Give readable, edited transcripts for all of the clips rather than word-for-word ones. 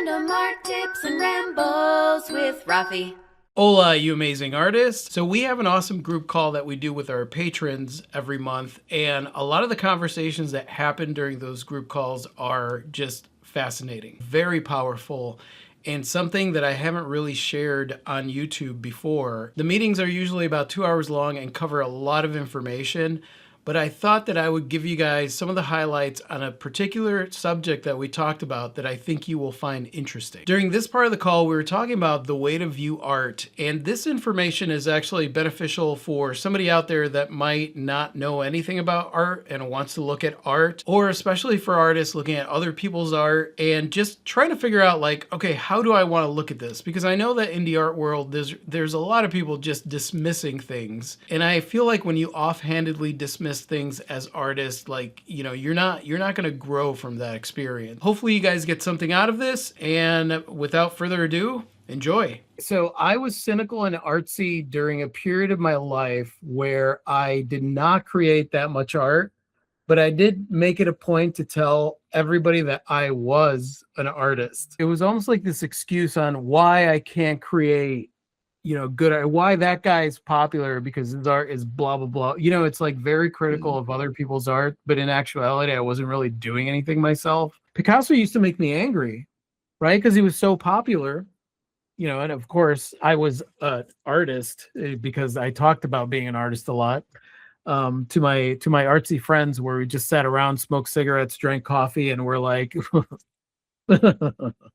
Random art tips and rambles with Rafi. Hola, you amazing artists. So, we have an awesome group call that we do with our patrons every month. And a lot of the conversations that happen during those group calls are just fascinating, very powerful, and something that I haven't really shared on YouTube before. The meetings are usually about 2 hours long and cover a lot of information. But I thought that I would give you guys some of the highlights on a particular subject that we talked about that I think you will find interesting. During this part of the call, we were talking about the way to view art, and this information is actually beneficial for somebody out there that might not know anything about art and wants to look at art, or especially for artists looking at other people's art and just trying to figure out, like, okay, how do I want to look at this? Because I know that in the art world, there's a lot of people just dismissing things, and I feel like when you offhandedly dismiss things as artists, like, you're not going to grow from that experience. Hopefully you guys get something out of this, and without further ado, enjoy. So I was cynical and artsy during a period of my life where I did not create that much art, but I did make it a point to tell everybody that I was an artist. It was almost like this excuse on why I can't create good art, why that guy is popular because his art is blah blah blah. It's like very critical of other people's art, but in actuality I wasn't really doing anything myself. Picasso used to make me angry, right? Because he was so popular, and of course I was an artist because I talked about being an artist a lot to my artsy friends, where we just sat around, smoked cigarettes, drank coffee, and we're like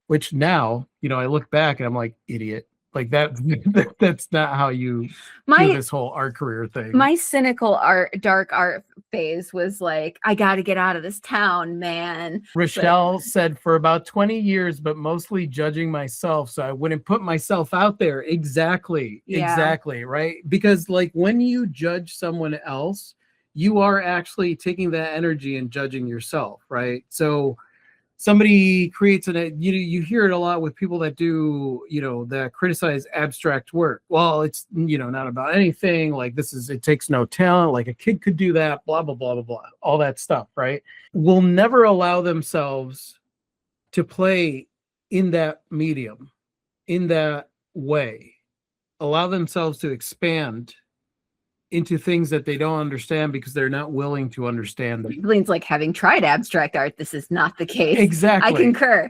which now, I look back and I'm like, idiot. Like that's not how you do this whole art career thing. My cynical dark art phase was like, I got to get out of this town, man. Rochelle said for about 20 years, but mostly judging myself, so I wouldn't put myself out there. Exactly. Right? Because like when you judge someone else, you are actually taking that energy and judging yourself, right? So somebody creates you hear it a lot with people that do, that criticize abstract work. Well, it's, not about anything. Like it takes no talent. Like a kid could do that, blah, blah, blah, blah, blah, all that stuff, right? Will never allow themselves to play in that medium, in that way, allow themselves to expand into things that they don't understand because they're not willing to understand them. Blaine's like, having tried abstract art, this is not the case. Exactly. I concur.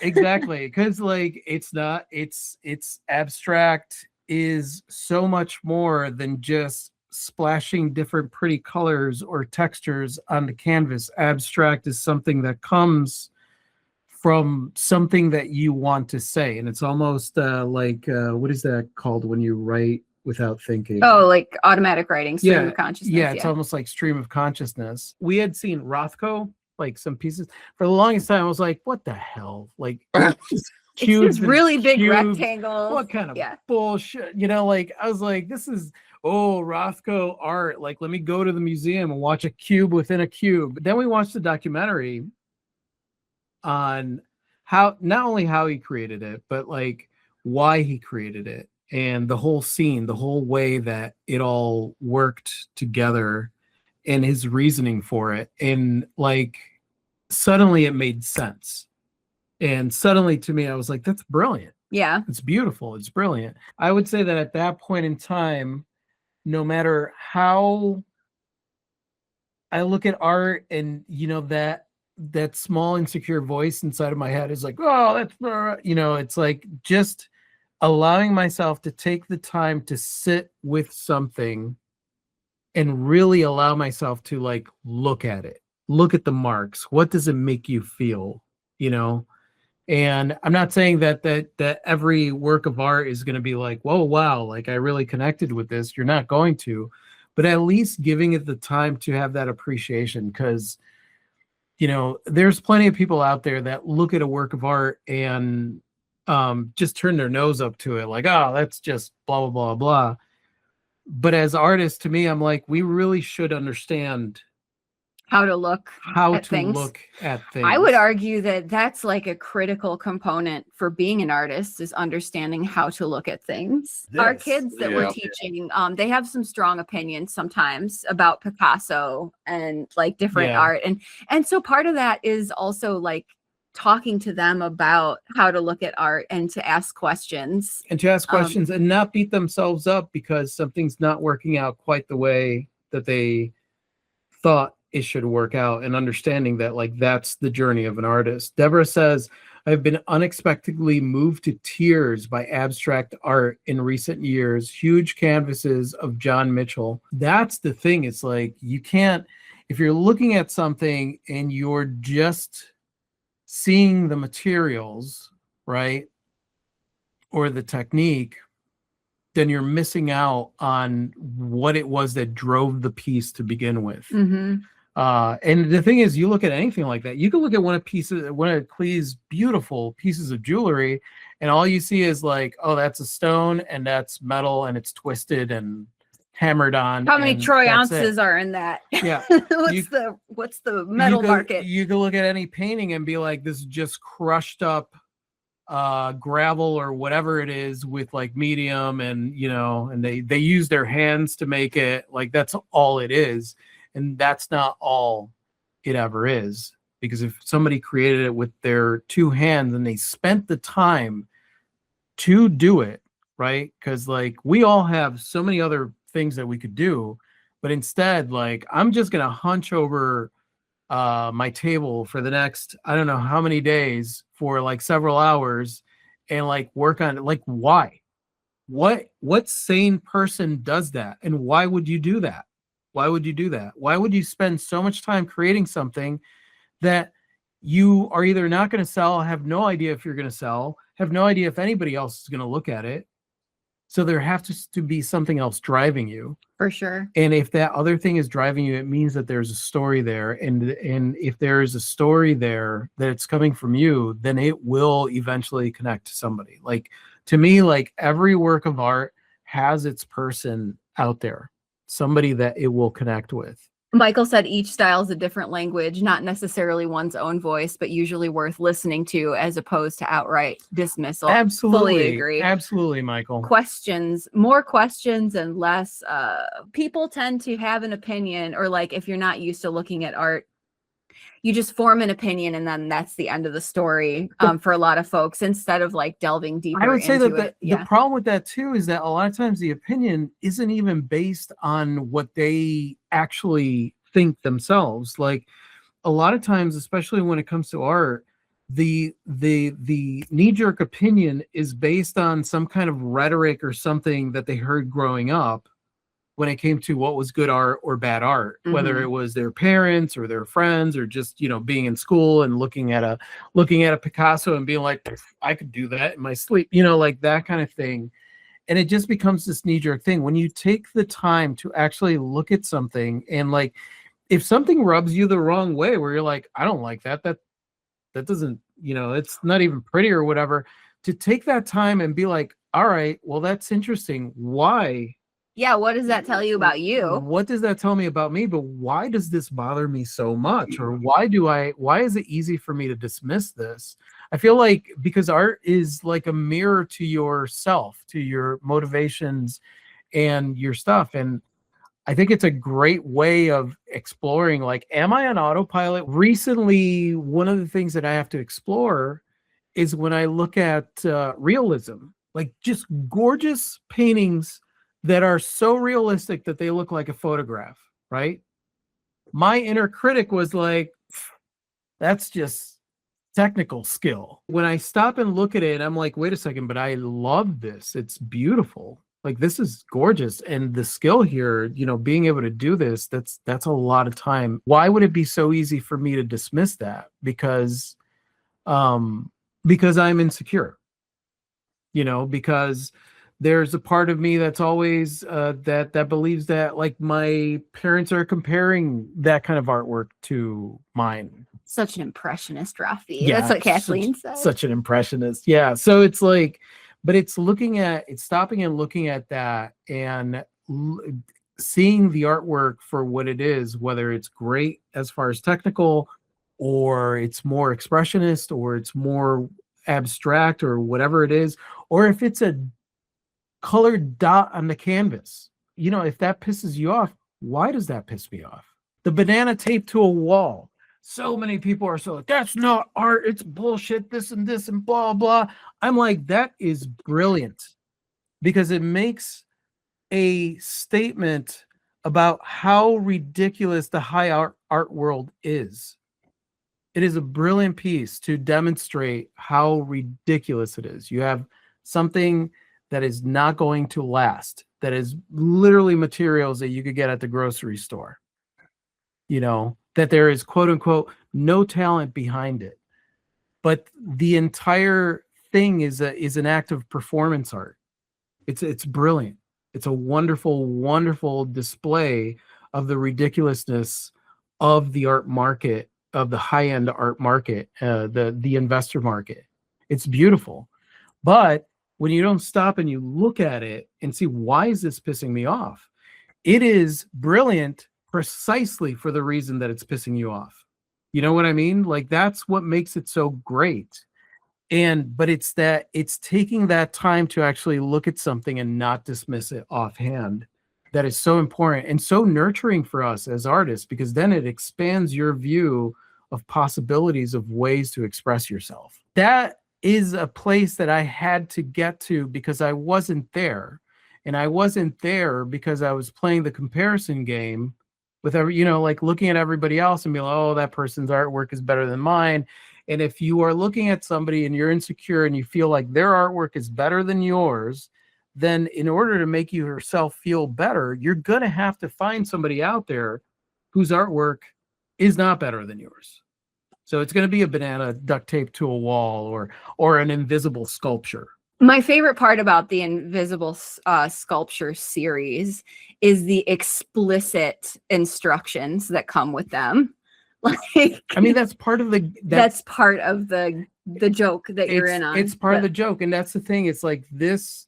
Exactly. Because like it's abstract is so much more than just splashing different pretty colors or textures on the canvas. Abstract is something that comes from something that you want to say. And it's almost what is that called when you write without thinking? Oh, like automatic writing, stream of consciousness. Yeah, it's almost like stream of consciousness. We had seen Rothko, like some pieces. For the longest time, I was like, what the hell? Like cubes, really big rectangles. What kind of bullshit? Like I was like, this is Rothko art. Like, let me go to the museum and watch a cube within a cube. Then we watched the documentary on not only how he created it, but like why he created it. And the whole scene, the whole way that it all worked together and his reasoning for it. And like, suddenly it made sense. And suddenly to me, I was like, that's brilliant. Yeah. It's beautiful. It's brilliant. I would say that at that point in time, no matter how I look at art and, that small insecure voice inside of my head is like, oh, that's, it's like just allowing myself to take the time to sit with something and really allow myself to like look at it, look at the marks. What does it make you feel? And I'm not saying that every work of art is going to be like, whoa, wow, like I really connected with this. You're not going to, but at least giving it the time to have that appreciation. Because there's plenty of people out there that look at a work of art and just turn their nose up to it, like, oh, that's just blah blah blah blah. But as artists, to me, I'm like, we really should understand how to look at things. I would argue that that's like a critical component for being an artist, is understanding how to look at things. Our kids that we're teaching, they have some strong opinions sometimes about Picasso and like different art. And so part of that is also like talking to them about how to look at art and to ask questions. And to ask questions and not beat themselves up because something's not working out quite the way that they thought it should work out, and understanding that like that's the journey of an artist. Deborah says, I've been unexpectedly moved to tears by abstract art in recent years, huge canvases of John Mitchell. That's the thing. It's like you can't, if you're looking at something and you're just seeing the materials, right, or the technique, then you're missing out on what it was that drove the piece to begin with. Mm-hmm. And the thing is, you look at anything like that, you can look at one of Klee's beautiful pieces of jewelry, and all you see is like, oh, that's a stone and that's metal and it's twisted and hammered on. How many troy ounces are in that? Yeah. what's the metal market? You can look at any painting and be like, this is just crushed up gravel or whatever it is with like medium, and and they use their hands to make it. Like that's all it is. And that's not all it ever is, because if somebody created it with their two hands and they spent the time to do it, right? Because like we all have so many other things that we could do, but instead, like I'm just gonna hunch over my table for the next I don't know how many days for like several hours and like work on it. Like why? What sane person does that? And why would you do that? Why would you do that? Why would you spend so much time creating something that you are either not going to sell, have no idea if you're going to sell, have no idea if anybody else is going to look at it? So there has to be something else driving you. For sure. And if that other thing is driving you, it means that there's a story there. And if there is a story there that it's coming from you, then it will eventually connect to somebody. Like to me, like every work of art has its person out there, somebody that it will connect with. Michael said each style is a different language, not necessarily one's own voice, but usually worth listening to as opposed to outright dismissal. Absolutely. Fully agree. Absolutely, Michael. More questions and less. People tend to have an opinion, or like if you're not used to looking at art, you just form an opinion and then that's the end of the story for a lot of folks, instead of like delving deeper. I would say into that the problem with that too is that a lot of times the opinion isn't even based on what they actually think themselves. Like a lot of times, especially when it comes to art, the knee-jerk opinion is based on some kind of rhetoric or something that they heard growing up when it came to what was good art or bad art, whether it was their parents or their friends or just, being in school and looking at a Picasso and being like, I could do that in my sleep, like that kind of thing. And it just becomes this knee-jerk thing. When you take the time to actually look at something and like, if something rubs you the wrong way where you're like, I don't like that doesn't, it's not even pretty or whatever, to take that time and be like, all right, well, that's interesting. Why? Yeah, what does that tell you about you? What does that tell me about me? But why does this bother me so much? Or why is it easy for me to dismiss this? I feel like because art is like a mirror to yourself, to your motivations and your stuff. And I think it's a great way of exploring, like, am I on autopilot? Recently, one of the things that I have to explore is when I look at realism, like just gorgeous paintings that are so realistic that they look like a photograph, right? My inner critic was like, that's just technical skill. When I stop and look at it, I'm like, wait a second, but I love this. It's beautiful. Like, this is gorgeous. And the skill here, being able to do this, that's a lot of time. Why would it be so easy for me to dismiss that? Because I'm insecure, because there's a part of me that's always that believes that like my parents are comparing that kind of artwork to mine. Such an impressionist, Rafi. Yeah, that's what Kathleen said. Such an impressionist. Yeah. So it's like, but it's stopping and looking at that and seeing the artwork for what it is, whether it's great as far as technical, or it's more expressionist, or it's more abstract, or whatever it is, or if it's a colored dot on the canvas. If that pisses you off, why does that piss me off? The banana taped to a wall. so many people are so like, that's not art, it's bullshit, this and blah blah. I'm like, that is brilliant, because it makes a statement about how ridiculous the high art world is. It is a brilliant piece to demonstrate how ridiculous it is. You have something that is not going to last, that is literally materials that you could get at the grocery store, that there is, quote unquote, no talent behind it. But the entire thing is an act of performance art. It's brilliant. It's a wonderful, wonderful display of the ridiculousness of the art market, of the high-end art market, the investor market. It's beautiful. But when you don't stop and you look at it and see, why is this pissing me off? It is brilliant precisely for the reason that it's pissing you off. You know what I mean? Like, that's what makes it so great. But it's taking that time to actually look at something and not dismiss it offhand that is so important and so nurturing for us as artists, because then it expands your view of possibilities of ways to express yourself. That is a place that I had to get to because I wasn't there. And I wasn't there because I was playing the comparison game with like looking at everybody else and being like, oh, that person's artwork is better than mine. And if you are looking at somebody and you're insecure and you feel like their artwork is better than yours, then in order to make yourself feel better, you're going to have to find somebody out there whose artwork is not better than yours. So it's going to be a banana duct taped to a wall or an invisible sculpture. My favorite part about the invisible sculpture series is the explicit instructions that come with them. Like, I mean, that's part of that's part of the joke that you're in on. It's part of the joke, and that's the thing. It's like these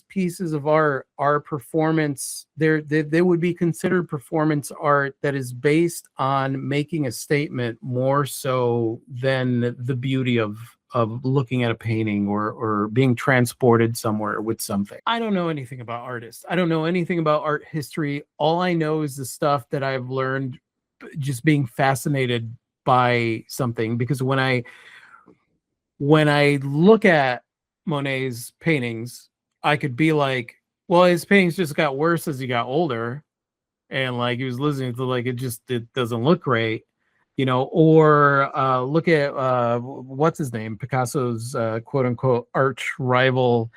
pieces of art are performance. They would be considered performance art that is based on making a statement more so than the beauty of looking at a painting or being transported somewhere with something. I don't know anything about artists. I don't know anything about art history. All I know is the stuff that I've learned just being fascinated by something. Because when I look at Monet's paintings, I could be like, well, his paintings just got worse as he got older, and like he was listening to like it doesn't look great, or look at what's his name, Picasso's quote unquote arch rival,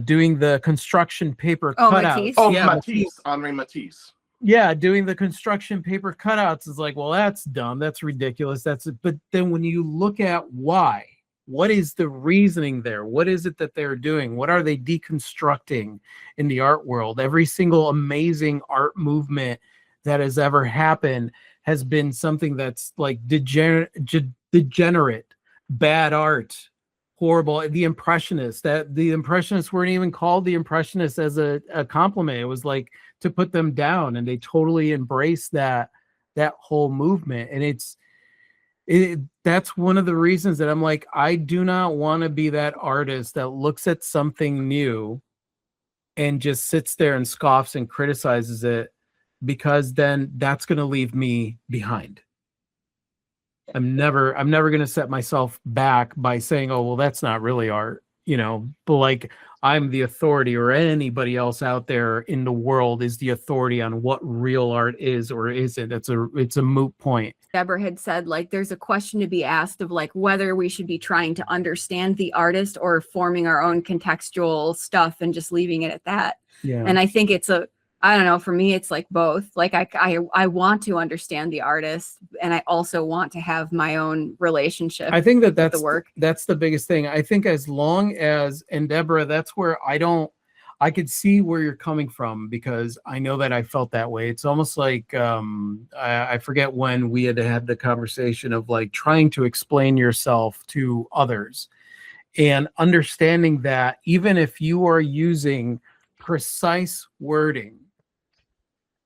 doing the construction paper cutouts. Matisse, Henri Matisse. Yeah, doing the construction paper cutouts is like, well, that's dumb, that's ridiculous, but then when you look at why, what is the reasoning there? What is it that they're doing? What are they deconstructing in the art world? Every single amazing art movement that has ever happened has been something that's like degenerate, bad art, horrible. The Impressionists weren't even called the Impressionists as a compliment. It was like to put them down, and they totally embraced that whole movement. And that's one of the reasons that I'm like, I do not want to be that artist that looks at something new and just sits there and scoffs and criticizes it, because then that's going to leave me behind. I'm never going to set myself back by saying, oh, well, that's not really art, but like I'm the authority, or anybody else out there in the world is the authority on what real art is or isn't. It's a moot point. Deborah had said, like, there's a question to be asked of like whether we should be trying to understand the artist or forming our own contextual stuff and just leaving it at that. Yeah. And I think I don't know, for me, it's like both. Like I want to understand the artist, and I also want to have my own relationship. I think that's the work. That's the biggest thing. I think as long as, and Deborah, that's where I could see where you're coming from, because I know that I felt that way. It's almost like, I forget when we had the conversation of like trying to explain yourself to others and understanding that even if you are using precise wording,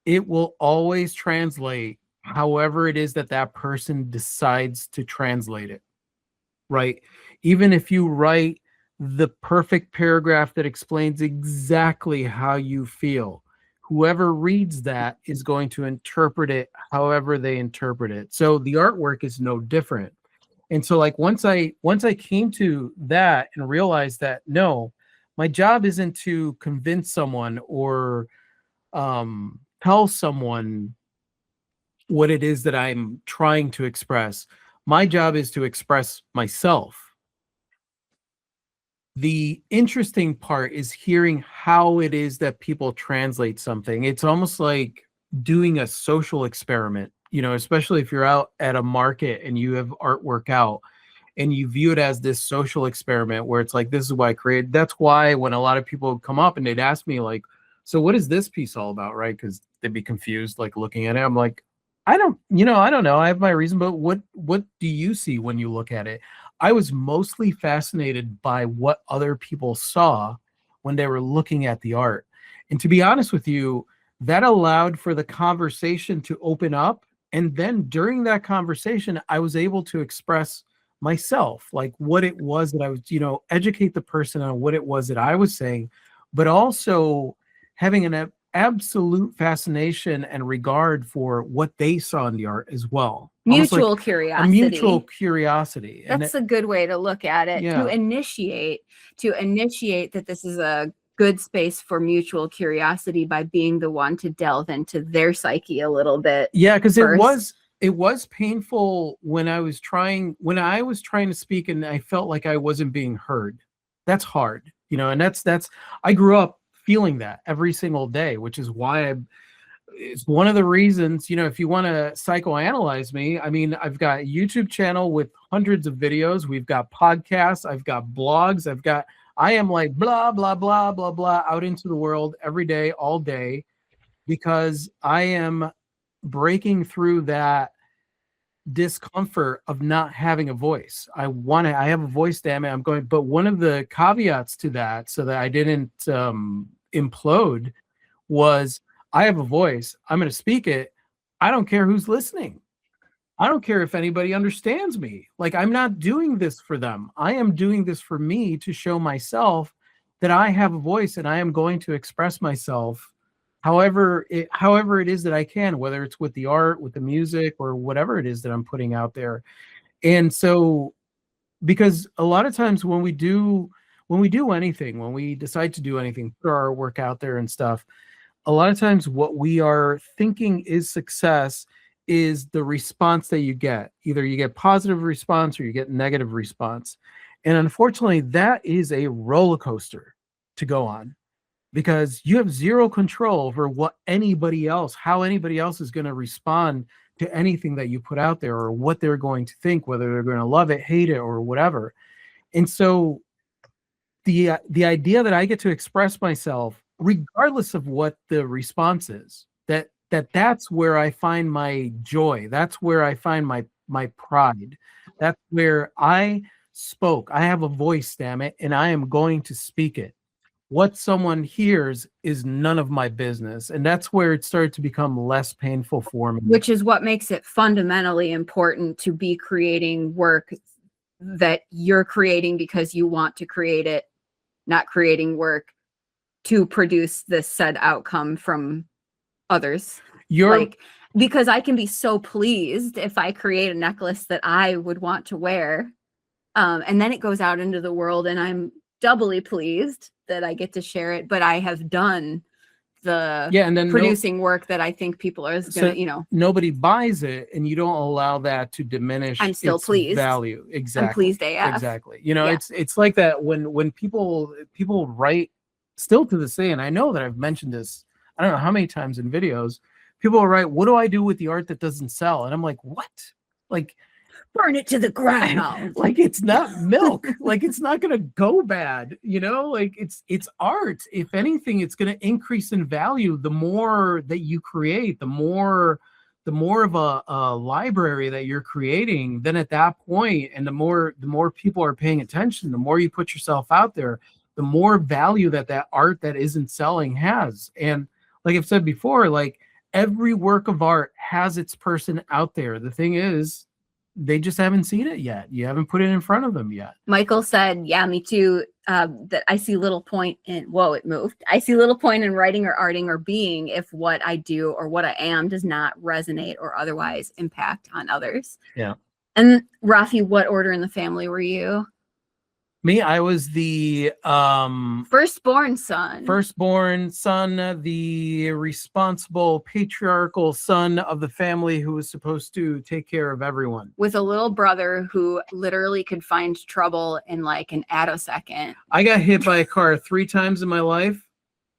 it will always translate however it is that person decides to translate it, right? Even if you write the perfect paragraph that explains exactly how you feel, whoever reads that is going to interpret it however they interpret it. So the artwork is no different. And so like once I came to that and realized that no, my job isn't to convince someone or tell someone what it is that I'm trying to express. My job is to express myself. The interesting part is hearing how it is that people translate something. It's almost like doing a social experiment, you know, especially if you're out at a market and you have artwork out and you view it as this social experiment where it's like, this is why I created. That's why when a lot of people would come up and they'd ask me like, so what is this piece all about, right? Because they'd be confused, like looking at it. I'm like, I don't know. I have my reason, but what do you see when you look at it? I was mostly fascinated by what other people saw when they were looking at the art. And to be honest with you, that allowed for the conversation to open up. And then during that conversation, I was able to express myself, like what it was that I was, you know, educate the person on what it was that I was saying, but also having an absolute fascination and regard for what they saw in the art as well. Mutual curiosity. A mutual curiosity. That's a good way to look at it. Yeah. To initiate that this is a good space for mutual curiosity by being the one to delve into their psyche a little bit. Yeah, because it was painful when I was trying to speak and I felt like I wasn't being heard. That's hard, you know, and that's I grew up feeling that every single day, which is why it's one of the reasons, you know, if you want to psychoanalyze me, I mean, I've got a YouTube channel with hundreds of videos. We've got podcasts. I've got blogs. I am like blah, blah, blah, blah, blah out into the world every day, all day, because I am breaking through that discomfort of not having a voice. I have a voice, damn it. But one of the caveats to that, so that I didn't implode, was I have a voice. I'm going to speak it. I don't care who's listening. I don't care if anybody understands me. Like, I'm not doing this for them. I am doing this for me to show myself that I have a voice and I am going to express myself however it is that I can, whether it's with the art, with the music, or whatever it is that I'm putting out there. And so, because a lot of times when we do anything, when we decide to do anything, put our work out there and stuff, a lot of times what we are thinking is success is the response that you get. Either you get positive response or you get negative response. And unfortunately, that is a roller coaster to go on, because you have zero control over how anybody else is going to respond to anything that you put out there, or what they're going to think, whether they're going to love it, hate it, or whatever. And so the idea that I get to express myself regardless of what the response is, that's where I find my joy. That's where I find my pride. That's where I spoke. I have a voice, damn it, and I am going to speak it. What someone hears is none of my business. And that's where it started to become less painful for me. Which is what makes it fundamentally important to be creating work that you're creating because you want to create it, not creating work to produce this said outcome from others. Because I can be so pleased if I create a necklace that I would want to wear, and then it goes out into the world and I'm doubly pleased that I get to share it, but I have done and then producing work that I think people are gonna, nobody buys it, and you don't allow that to diminish. I'm still its pleased. Value. Exactly. I'm pleased AF. Exactly. It's like that when people write, still to this day, and I know that I've mentioned this, I don't know how many times in videos, people will write, what do I do with the art that doesn't sell? And I'm like, what? Like, burn it to the ground. Like, it's not milk. Like, it's not gonna go bad, like it's art. If anything, it's gonna increase in value. The more that you create, the more of a library that you're creating, then at that point, and the more people are paying attention, the more you put yourself out there, the more value that art that isn't selling has. And like I've said before, like, every work of art has its person out there. The thing is, they just haven't seen it yet. You haven't put it in front of them yet. Michael said, yeah, me too. that I see little point in, it moved. I see little point in writing or arting or being if what I do or what I am does not resonate or otherwise impact on others. Yeah. And Rafi, what order in the family were you? Me, I was the firstborn son, the responsible patriarchal son of the family who was supposed to take care of everyone. With a little brother who literally could find trouble in like an attosecond. I got hit by a car 3 times in my life.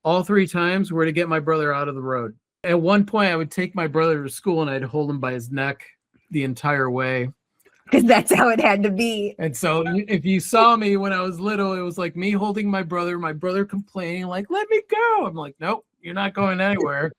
All 3 times were to get my brother out of the road. At one point, I would take my brother to school and I'd hold him by his neck the entire way. Because that's how it had to be. And so if you saw me when I was little, it was like me holding my brother complaining, like, let me go. I'm like, nope, you're not going anywhere.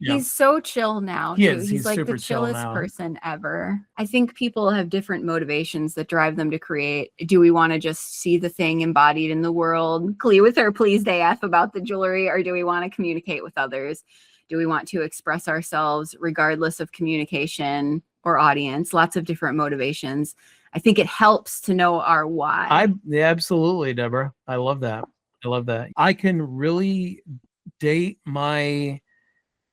Yeah. He's so chill now. He's like the chillest person ever. I think people have different motivations that drive them to create. Do we want to just see the thing embodied in the world? Klee with her pleased AF about the jewelry, or do we want to communicate with others? Do we want to express ourselves regardless of communication or audience? Lots of different motivations. I think it helps to know our why. Absolutely, Deborah. I love that. I can really date my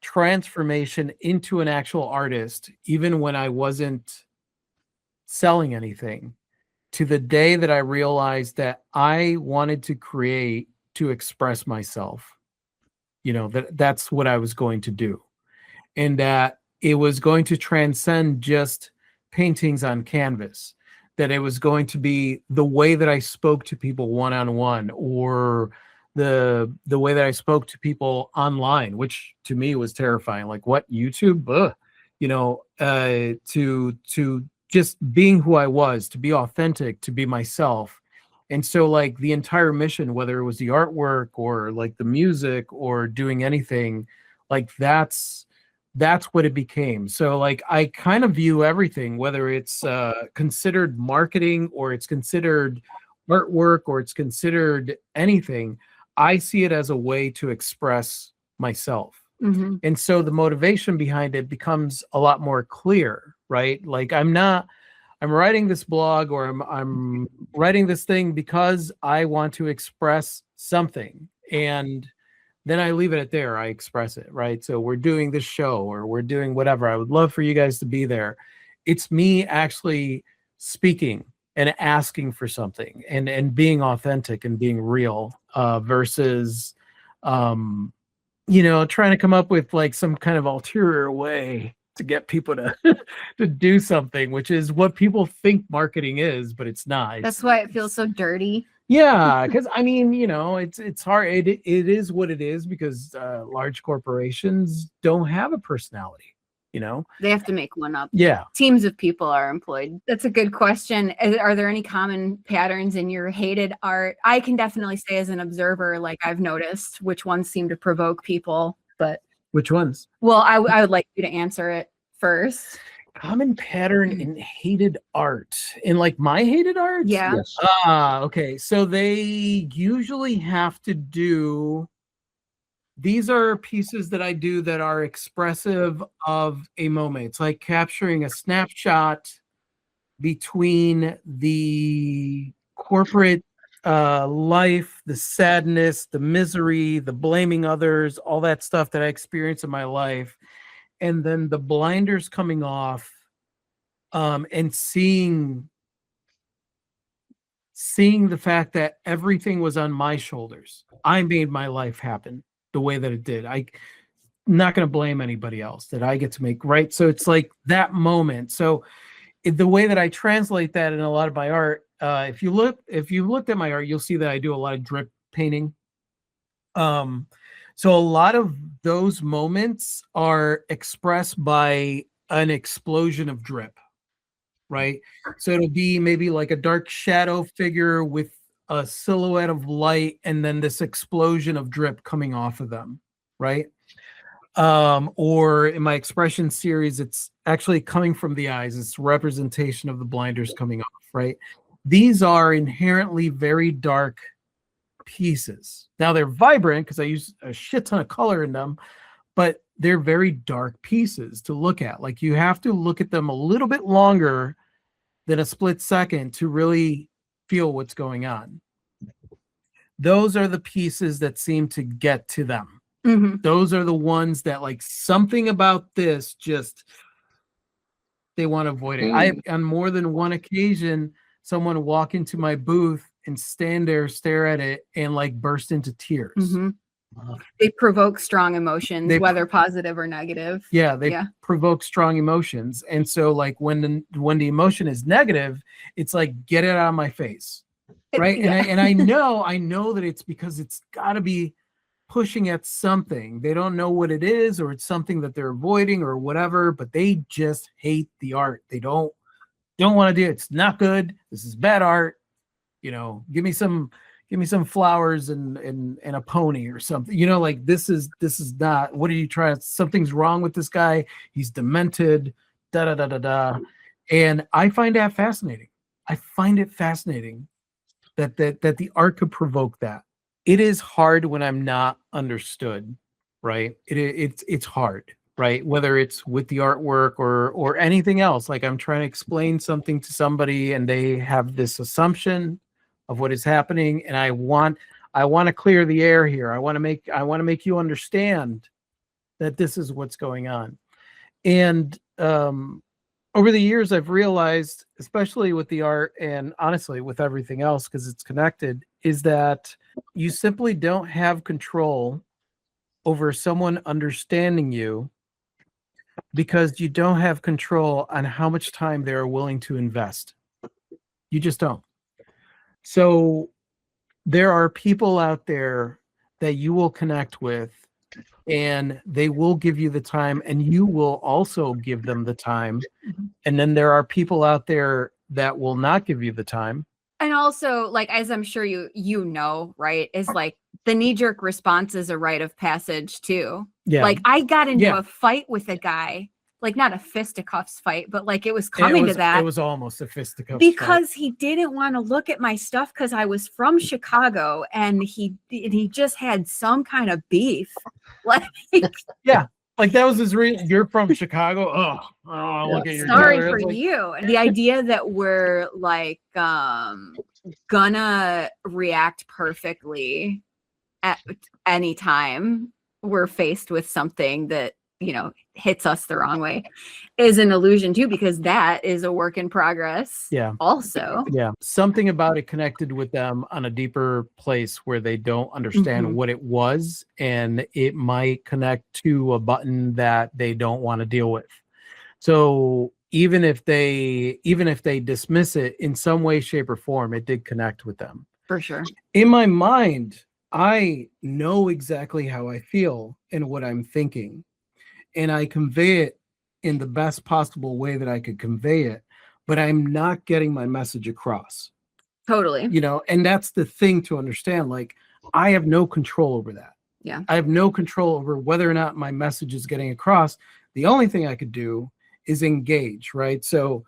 transformation into an actual artist, even when I wasn't selling anything, to the day that I realized that I wanted to create to express myself. That's what I was going to do. And that it was going to transcend just paintings on canvas, that it was going to be the way that I spoke to people one-on-one, or the way that I spoke to people online, which to me was terrifying. Like, what, YouTube? Ugh. To just being who I was, to be authentic, to be myself. And so like the entire mission, whether it was the artwork or like the music or doing anything, like that's what it became. So like I kind of view everything, whether it's considered marketing or it's considered artwork or it's considered anything, I see it as a way to express myself. Mm-hmm. And so the motivation behind it becomes a lot more clear, right? Like I'm writing this blog, or I'm writing this thing because I want to express something. And then I leave it at there. I express it, right? So we're doing this show or we're doing whatever. I would love for you guys to be there. It's me actually speaking and asking for something and being authentic and being real versus, trying to come up with like some kind of ulterior way to get people to to do something, which is what people think marketing is, but it's not. That's why it feels so dirty. Yeah, because I mean, it's hard. It is what it is because large corporations don't have a personality. They have to make one up. Yeah. Teams of people are employed. That's a good question. Are there any common patterns in your hated art? I can definitely say as an observer, like I've noticed which ones seem to provoke people, but which ones? Well, I would like you to answer it first. Common pattern in hated art. In like my hated art? Yeah. Yes. Okay. So they usually have to do, these are pieces that I do that are expressive of a moment. It's like capturing a snapshot between the corporate life, the sadness, the misery, the blaming others, all that stuff that I experience in my life. And then the blinders coming off and seeing the fact that everything was on my shoulders. I made my life happen the way that it did. I'm not going to blame anybody else, that I get to make, right? So it's like that moment. So the way that I translate that in a lot of my art, if you looked at my art, you'll see that I do a lot of drip painting. So a lot of those moments are expressed by an explosion of drip, right? So it'll be maybe like a dark shadow figure with a silhouette of light and then this explosion of drip coming off of them, right? Or in my expression series, it's actually coming from the eyes. It's representation of the blinders coming off, right? These are inherently very dark pieces. Now they're vibrant because I use a shit ton of color in them, but they're very dark pieces to look at. Like you have to look at them a little bit longer than a split second to really feel what's going on. those are the pieces that seem to get to them. Mhm. Those are the ones that like something about this just they want to avoid it. I on more than one occasion someone walk into my booth and stand there, stare at it, and like burst into tears. Mhm. They provoke strong emotions, They- whether positive or negative. Yeah, they provoke strong emotions. And so like when the emotion is negative, it's like get it out of my face. Right. Yeah. And I know that it's because it's gotta be pushing at something. They don't know what it is, or it's something that they're avoiding or whatever, but they just hate the art. They don't want to do it. It's not good. This is bad art. You know, give me some flowers and a pony or something. You know, like this is not, what are you trying? Something's wrong with this guy. He's demented, da da da da da. And I find that fascinating. I find it fascinating that the art could provoke that. It is hard when I'm not understood, right? It's hard, right? Whether it's with the artwork or anything else. Like I'm trying to explain something to somebody and they have this assumption of what is happening, and I want to clear the air here. I want to make you understand that this is what's going on. And over the years, I've realized, especially with the art and honestly with everything else, because it's connected, is that you simply don't have control over someone understanding you because you don't have control on how much time they're willing to invest. You just don't. So there are people out there that you will connect with and they will give you the time, and you will also give them the time. And then there are people out there that will not give you the time. And also, like, as I'm sure you know, right, is like the knee-jerk response is a rite of passage too. Yeah. Like I got into a fight with a guy, like not a fisticuffs fight, but like it was coming to that. It was almost a fisticuffs because fight. he didn't want to look at my stuff because I was from Chicago and he just had some kind of beef. Like yeah. Like that was his reason. You're from Chicago. Oh, I don't want to look at your sorry daughter. for Like, you. The idea that we're like gonna react perfectly at any time we're faced with something that, you know, hits us the wrong way is an illusion too, because that is a work in progress. Yeah. Also. Yeah. Something about it connected with them on a deeper place where they don't understand what it was, and it might connect to a button that they don't want to deal with. So even if they dismiss it in some way, shape, or form, it did connect with them. For sure. In my mind, I know exactly how I feel and what I'm thinking, and I convey it in the best possible way that I could convey it, but I'm not getting my message across. Totally. You know, and that's the thing to understand. Like, I have no control over that. Yeah. I have no control over whether or not my message is getting across. The only thing I could do is engage, right? So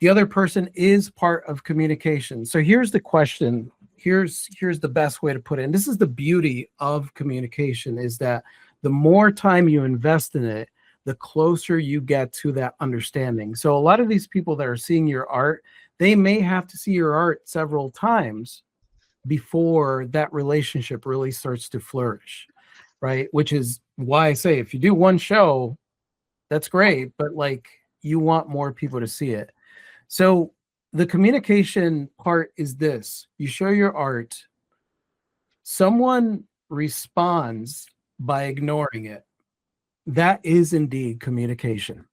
the other person is part of communication. So here's the question. Here's the best way to put it. And this is the beauty of communication, is that the more time you invest in it, the closer you get to that understanding. So a lot of these people that are seeing your art, they may have to see your art several times before that relationship really starts to flourish, right? Which is why I say, if you do one show, that's great, but like, you want more people to see it. So the communication part is this: you show your art, someone responds by ignoring it. That is indeed communication.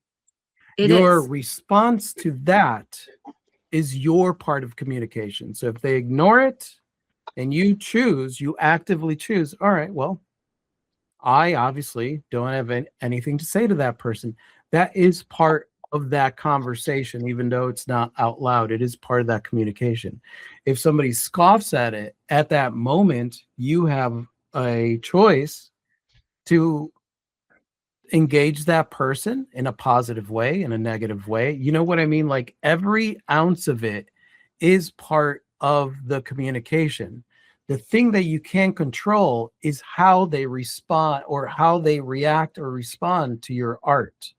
Your response to that is your part of communication. So if they ignore it and you actively choose, all right, well, I obviously don't have anything to say to that person. That is part of that conversation, even though it's not out loud. It is part of that communication. If somebody scoffs at it at that moment, you have a choice to engage that person in a positive way, in a negative way. You know what I mean? Like, every ounce of it is part of the communication. The thing that you can't control is how they respond, or how they react or respond to your art.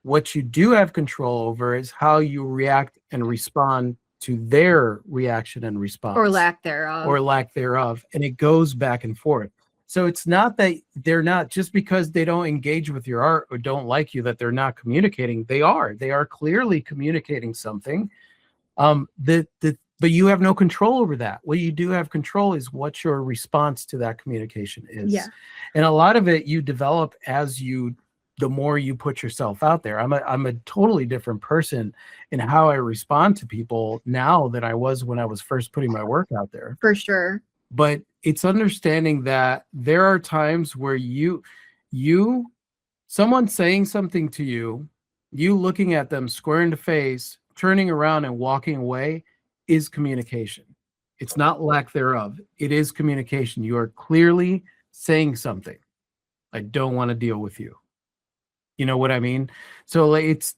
What you do have control over is how you react and respond to their reaction and response, or lack thereof, and it goes back and forth. So it's not that they're not, just because they don't engage with your art or don't like you, that they're not communicating. They are clearly communicating something. But you have no control over that. What you do have control is what your response to that communication is. Yeah. And a lot of it you develop the more you put yourself out there. I'm a totally different person in how I respond to people now than I was when I was first putting my work out there. For sure. But it's understanding that there are times where someone saying something to you, you looking at them square in the face, turning around and walking away is communication. It's not lack thereof. It is communication. You are clearly saying something. I don't want to deal with you. You know what I mean? So like, it's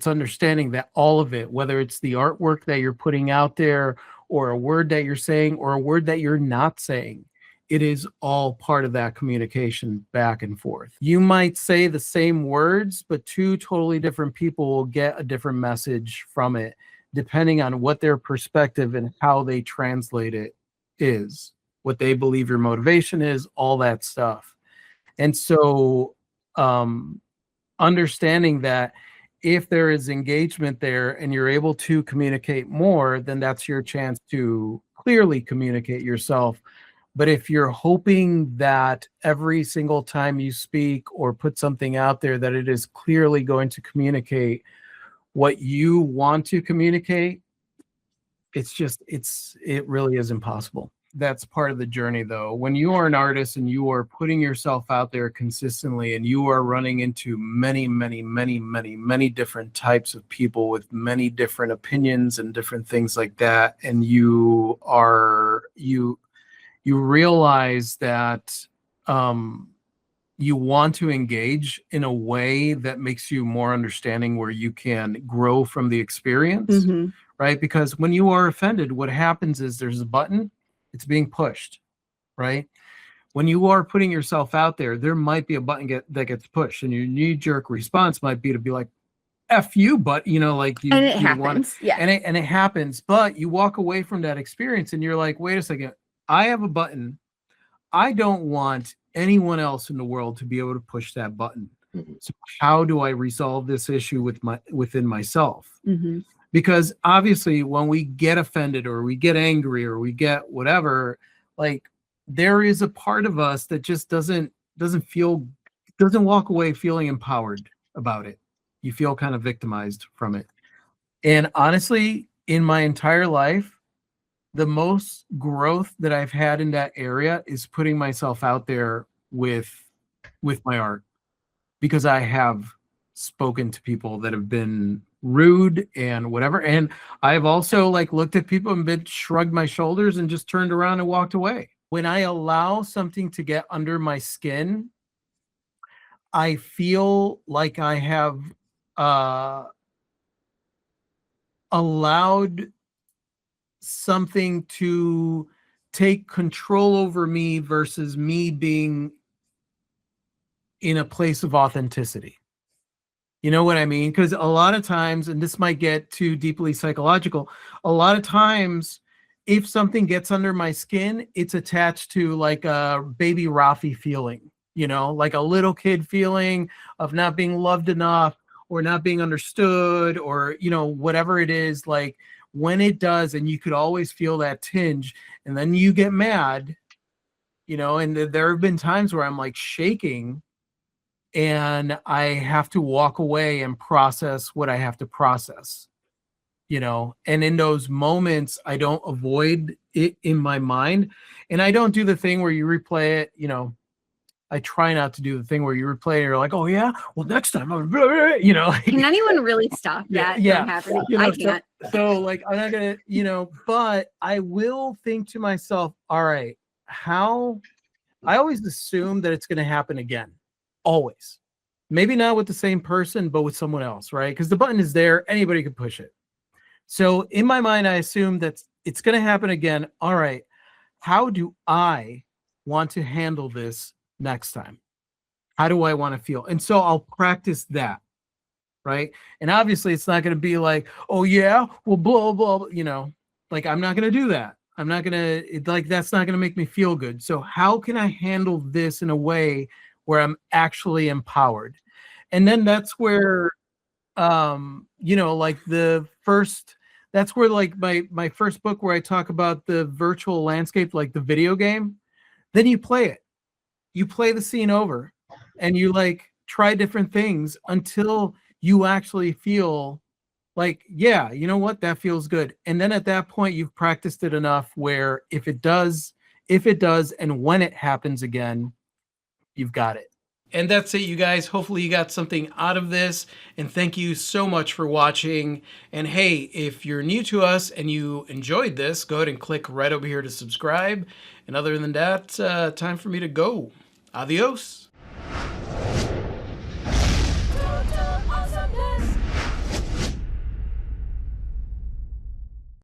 understanding that all of it, whether it's the artwork that you're putting out there or a word that you're saying or a word that you're not saying, it is all part of that communication back and forth. You might say the same words, but two totally different people will get a different message from it, depending on what their perspective and how they translate it is, what they believe your motivation is, all that stuff. And so understanding that if there is engagement there and you're able to communicate more, then that's your chance to clearly communicate yourself. But if you're hoping that every single time you speak or put something out there that it is clearly going to communicate what you want to communicate, it really is impossible. That's part of the journey, though. When you are an artist and you are putting yourself out there consistently and you are running into many, many, many, many, many different types of people with many different opinions and different things like that, and you realize that you want to engage in a way that makes you more understanding, where you can grow from the experience, right? Because when you are offended, what happens is there's a button, it's being pushed, right? When you are putting yourself out there, there might be a button that gets pushed, and your knee-jerk response might be to be like, F you, but like you, and it you happens. Yeah. And it happens, but you walk away from that experience and you're like, wait a second, I have a button. I don't want anyone else in the world to be able to push that button. So how do I resolve this issue within myself? Because obviously when we get offended or we get angry or we get whatever, like there is a part of us that just doesn't walk away feeling empowered about it. You feel kind of victimized from it. And honestly, in my entire life, the most growth that I've had in that area is putting myself out there with my art, because I have spoken to people that have been rude and whatever. And I've also like looked at people and shrugged my shoulders and just turned around and walked away. When I allow something to get under my skin, I feel like I have allowed something to take control over me versus me being in a place of authenticity. You know what I mean? Because a lot of times, and this might get too deeply psychological, a lot of times if something gets under my skin, it's attached to like a baby Rafi feeling, like a little kid feeling of not being loved enough or not being understood, or, whatever it is. Like when it does, and you could always feel that tinge, and then you get mad, and there have been times where I'm like shaking and I have to walk away and process what I have to process, and in those moments, I don't avoid it in my mind, and I don't do the thing where you replay it, I try not to do the thing where you replay it and you're like, oh yeah, well next time, Can anyone really stop that from happening? I can't. So like, I'm not gonna, but I will think to myself, all right, I always assume that it's going to happen again. Always. Maybe not with the same person, but with someone else, right? Because the button is there. Anybody can push it. So in my mind, I assume that it's going to happen again. All right. How do I want to handle this next time? How do I want to feel? And so I'll practice that. right? And obviously it's not going to be like, oh yeah, well, blah, blah, blah, you know, like I'm not going to do that. I'm not going to, like, that's not going to make me feel good. So how can I handle this in a way where I'm actually empowered? And then that's where, you know, like that's where like my first book where I talk about the virtual landscape, like the video game, then you play the scene over and you like try different things until you actually feel like, yeah, you know what, that feels good. And then at that point you've practiced it enough where if it does and when it happens again, you've got it. And that's it, you guys. Hopefully you got something out of this, and thank you so much for watching. And hey, if you're new to us and you enjoyed this, go ahead and click right over here to subscribe. And other than that, time for me to go. Adios.